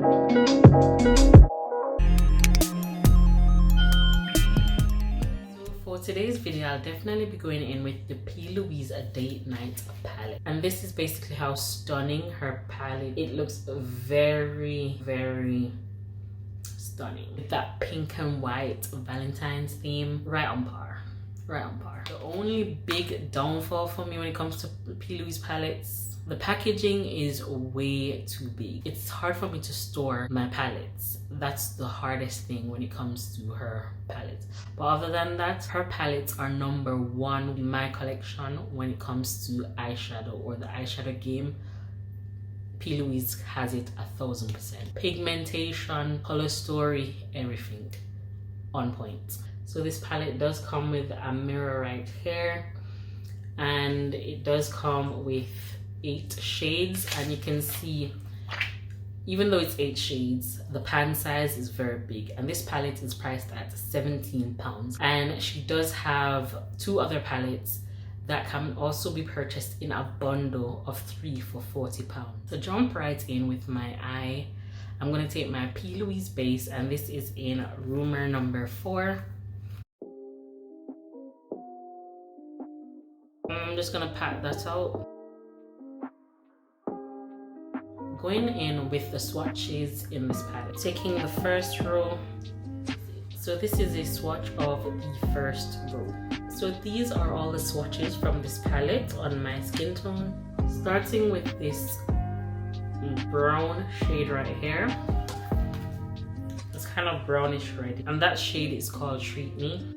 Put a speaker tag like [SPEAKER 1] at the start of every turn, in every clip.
[SPEAKER 1] For today's video, I'll definitely be going in with the P.Louise A Date Night palette, and this is basically how stunning her palette. It looks very, very stunning with that pink and white Valentine's theme. Right on par, right on par. The only big downfall for me when it comes to P.Louise palettes, the packaging is way too big. It's hard for me to store my palettes. That's the hardest thing when it comes to her palettes. But other than that, her palettes are #1 in my collection when it comes to eyeshadow or the eyeshadow game. P.Louise has it 1000%. Pigmentation, color story, everything on point. So this palette does come with a mirror right here, and it does come with 8 shades, and you can see, even though it's 8 shades, the pan size is very big, and this palette is priced at £17. And she does have 2 other palettes that can also be purchased in a bundle of 3 for £40. So jump right in with my eye. I'm going to take my P.Louise base, and this is in Rumor number 4. I'm just going to pat that out. Going in with the swatches in this palette. Taking the first row. So this is a swatch of the first row. So these are all the swatches from this palette on my skin tone. Starting with this brown shade right here. It's kind of brownish red, and that shade is called Treat Me.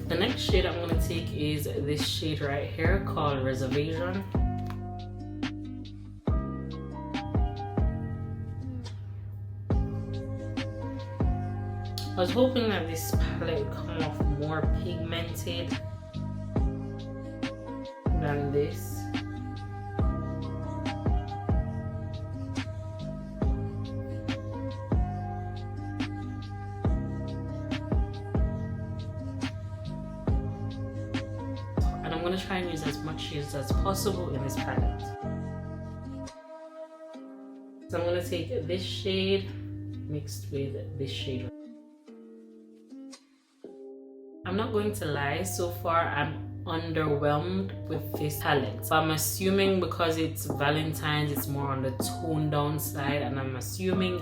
[SPEAKER 1] The next shade I'm going to take is this shade right here called Reservation. I was hoping that this palette would come off more pigmented than this. I'm going to try and use as much shades as possible in this palette. So I'm going to take this shade mixed with this shade. I'm not going to lie, so far I'm underwhelmed with this palette. So I'm assuming because it's Valentine's, it's more on the toned down side, and I'm assuming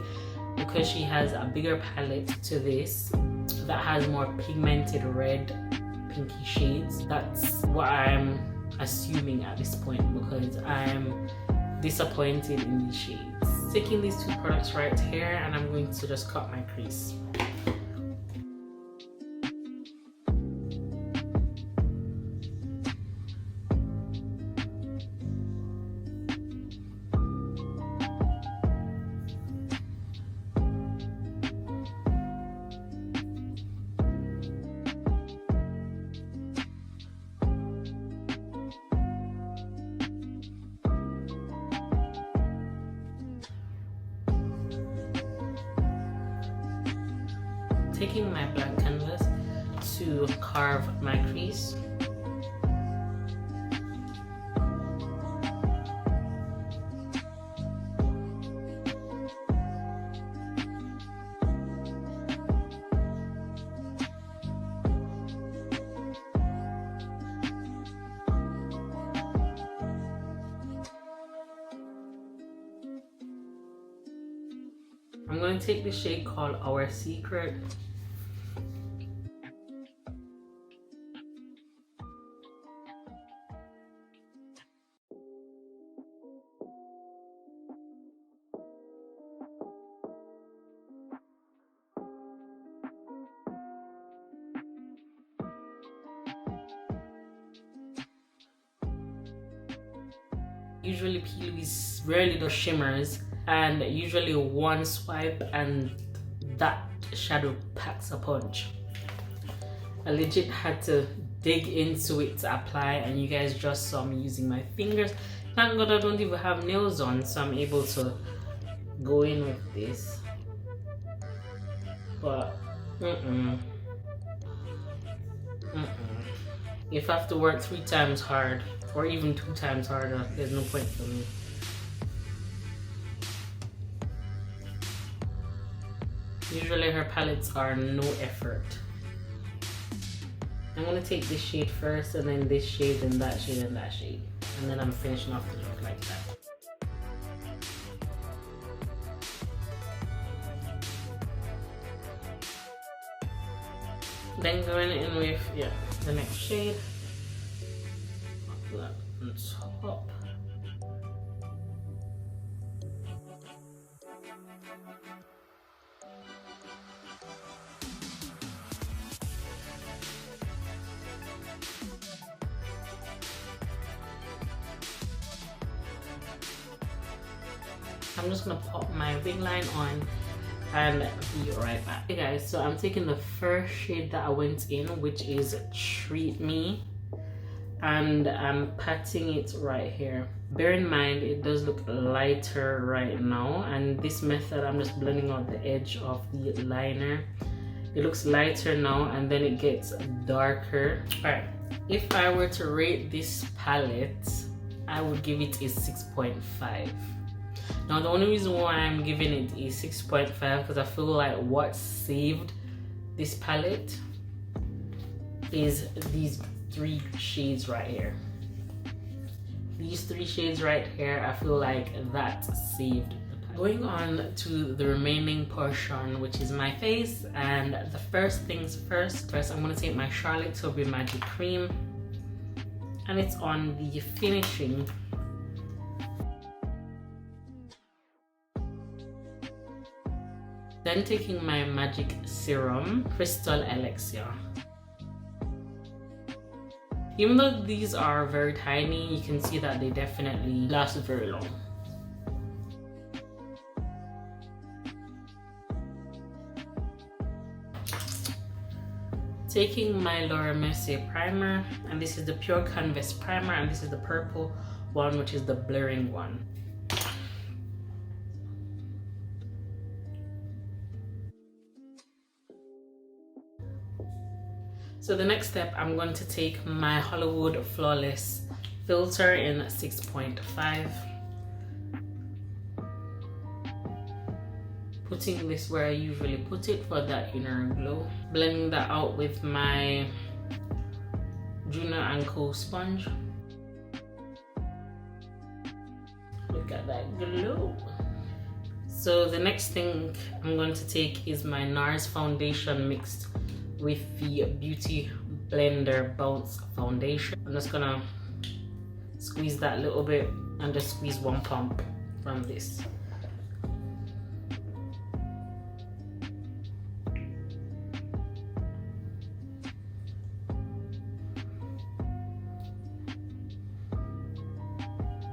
[SPEAKER 1] because she has a bigger palette to this that has more pigmented red pinky shades. That's what I'm assuming at this point, because I'm disappointed in these shades. Taking these 2 products right here, and I'm going to just cut my crease. Taking my blank canvas to carve my crease. I'm going to take the shade called Our Secret. Usually P.Louise rarely does shimmers, and usually one swipe and that shadow packs a punch. I legit had to dig into it to apply, and you guys just saw me using my fingers. Thank God I don't even have nails on, so I'm able to go in with this. but if I have to work 3 times hard or even 2 times harder, there's no point for me. Usually her palettes are no effort. I'm gonna take this shade first, and then this shade, and that shade, and that shade, and then I'm finishing off the look like that. Then going in with the next shade. Put that on top. I'm just gonna pop my wing line on and be right back. Okay guys, so I'm taking the first shade that I went in, which is Treat Me, and I'm patting it right here. Bear in mind it does look lighter right now, and this method I'm just blending out the edge of the liner. It looks lighter now and then it gets darker. Alright, if I were to rate this palette, I would give it a 6.5. Now the only reason why I'm giving it a 6.5 because I feel like what saved this palette is these 3 shades right here. These 3 shades right here, I feel like that saved the palette. Going on to the remaining portion, which is my face, and the first things first, I'm going to take my Charlotte Tilbury Magic Cream, and it's on the finishing. Then taking my Magic Serum, Crystal Elixir. Even though these are very tiny, you can see that they definitely last very long. Taking my Laura Mercier primer, and this is the Pure Canvas primer, and this is the purple one, which is the blurring one. So the next step, I'm going to take my Hollywood Flawless filter in 6.5. Putting this where I usually put it for that inner glow. Blending that out with my Juvias Co sponge. Look at that glow. So the next thing I'm going to take is my NARS foundation mixed with the Beauty Blender Bounce foundation. I'm just gonna squeeze that a little bit and just squeeze 1 pump from this.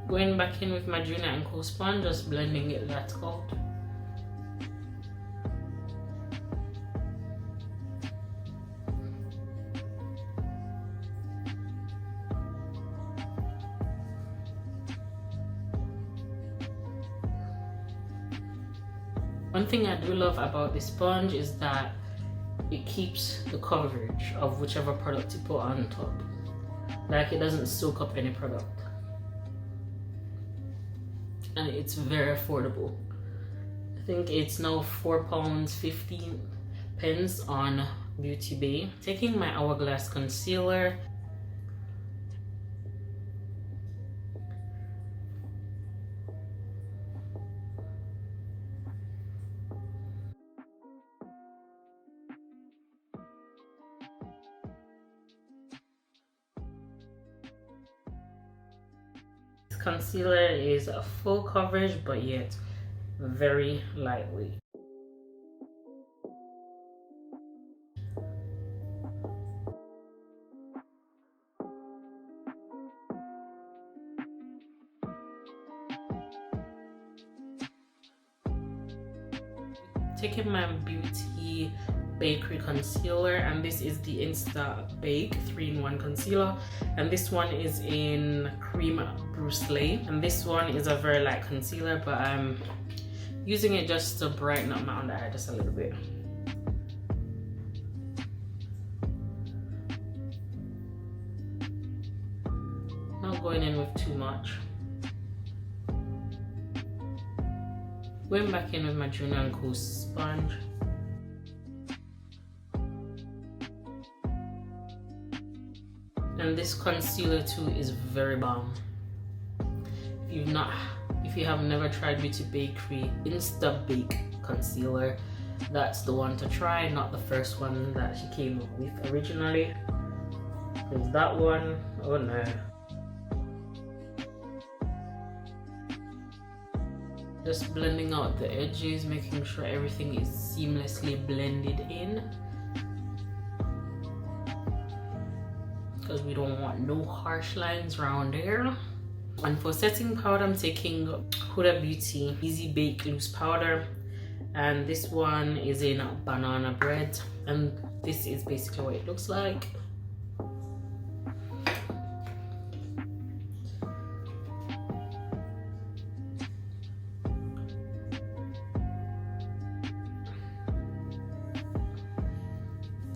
[SPEAKER 1] Going back in with my Juvias Co sponge, just blending it that out. One thing I do love about this sponge is that it keeps the coverage of whichever product you put on top. Like, it doesn't soak up any product. And it's very affordable. I think it's now £4.15 on Beauty Bay. Taking my Hourglass concealer. Concealer is a full coverage but yet very lightweight. Taking my Beauty Bakerie concealer, and this is the Insta Bake 3-in-1 concealer, and this one is in Creme Brulee, and this one is a very light concealer, but I'm using it just to brighten up my under eye just a little bit. going in with too much. Going back in with my Junior & Co sponge. And this concealer too is very bomb. If you have never tried Beauty Bakerie Insta Bake concealer, that's the one to try, not the first one that she came up with originally. Because that one, oh no. Just blending out the edges, making sure everything is seamlessly blended in. Because we don't want no harsh lines around there. And for setting powder, I'm taking Huda Beauty Easy Bake Loose Powder. And this one is in banana bread. And this is basically what it looks like.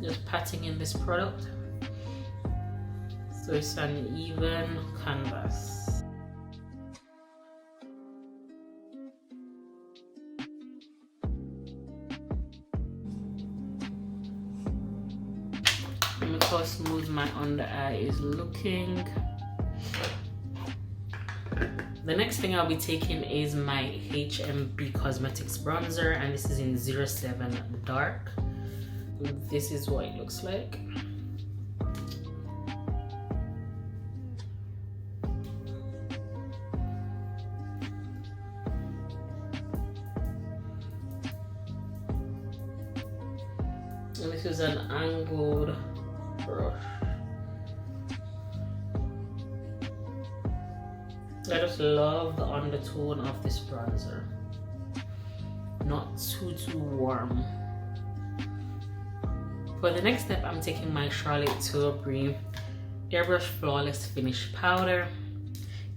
[SPEAKER 1] Just patting in this product so it's an even canvas. And look how smooth my under eye is looking. The next thing I'll be taking is my HMB Cosmetics bronzer, and this is in 07 Dark. This is what it looks like. And this is an angled brush. I just love the undertone of this bronzer. Not too warm. For the next step, I'm taking my Charlotte Tilbury Airbrush Flawless Finish Powder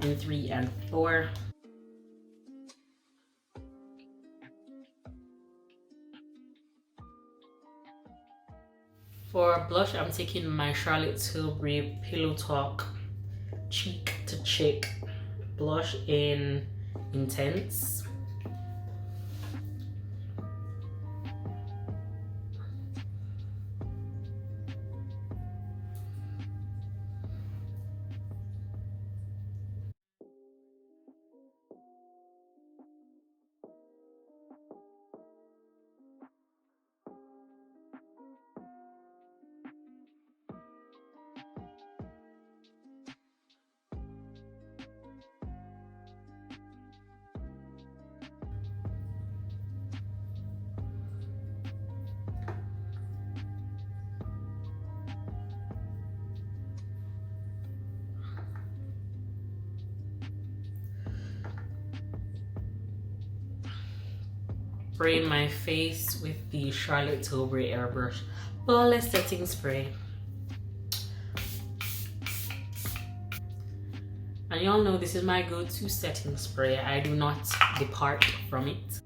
[SPEAKER 1] in 3 and 4. For blush, I'm taking my Charlotte Tilbury Pillow Talk Cheek to Chic blush in Intense. Spraying my face with the Charlotte Tilbury Airbrush Flawless Setting Spray. And y'all know this is my go-to setting spray. I do not depart from it.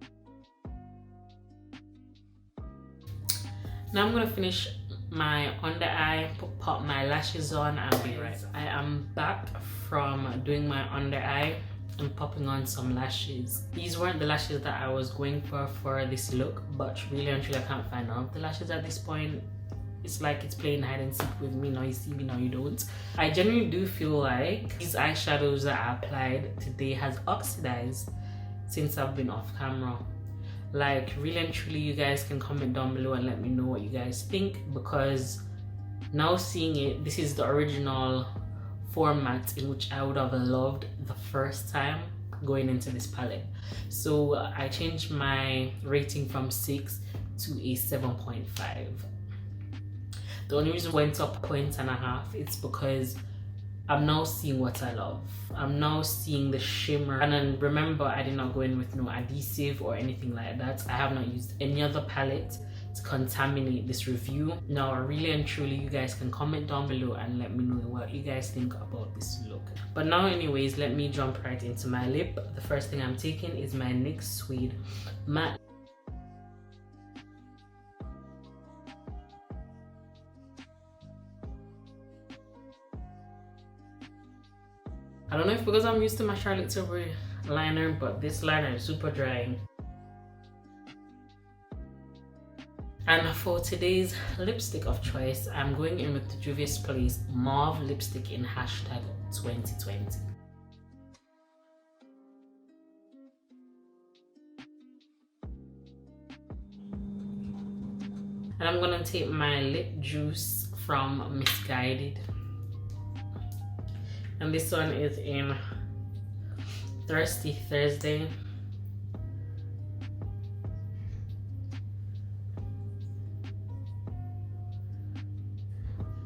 [SPEAKER 1] Now I'm gonna finish my under eye, pop my lashes on, and be right. I am back from doing my under eye and popping on some lashes. These weren't the lashes that I was going for this look, but really and truly I can't find none of the lashes at this point. It's like it's playing hide and seek with me. Now you see me, now you don't. I genuinely do feel like these eyeshadows that I applied today has oxidized since I've been off camera. Like, really and truly, you guys can comment down below and let me know what you guys think, because now seeing it, this is the original format in which I would have loved the first time going into this palette. So I changed my rating from 6 to a 7.5. The only reason it went up 1.5 points, it's because I'm now seeing what I love. I'm now seeing the shimmer. And then remember, I did not go in with no adhesive or anything like that. I have not used any other palette to contaminate this review. Now, really and truly, you guys can comment down below and let me know what you guys think about this look. But now anyways, let me jump right into my lip. The first thing I'm taking is my NYX Suede Matte. I don't know if because I'm used to my Charlotte Tilbury liner, but this liner is super drying. And for today's lipstick of choice, I'm going in with the Juvia's Place Mauve lipstick in hashtag 2020. And I'm gonna take my lip juice from Missguided. And this one is in Thirsty Thursday.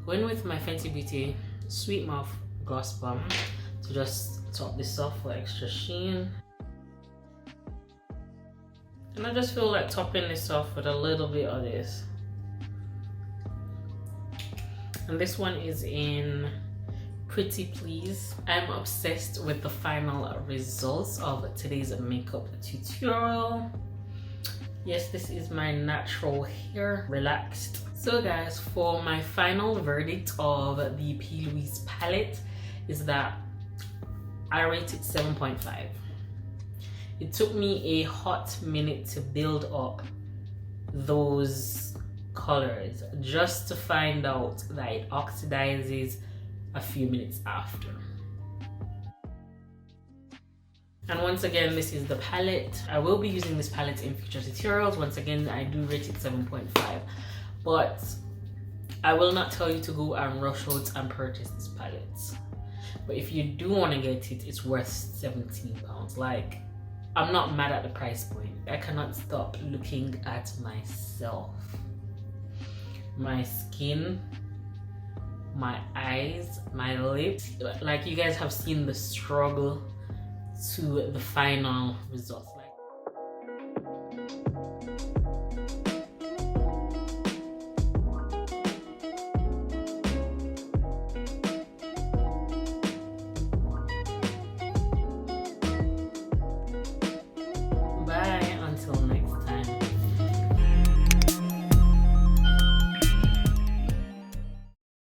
[SPEAKER 1] Going with my Fenty Beauty Sweet Mouth Gloss Bomb to just top this off for extra sheen. And I just feel like topping this off with a little bit of this. And this one is in Pretty Please. I'm obsessed with the final results of today's makeup tutorial. Yes, this is my natural hair, relaxed. So guys, for my final verdict of the P.Louise palette is that I rate it 7.5. It took me a hot minute to build up those colors just to find out that it oxidizes a few minutes after. And once again, this is the palette. I will be using this palette in future tutorials. Once again, I do rate it 7.5, but I will not tell you to go and rush out and purchase this palette. But if you do want to get it, it's worth £17. Like, I'm not mad at the price point. I cannot stop looking at myself, my skin, my eyes, my lips. Like, you guys have seen the struggle to the final results.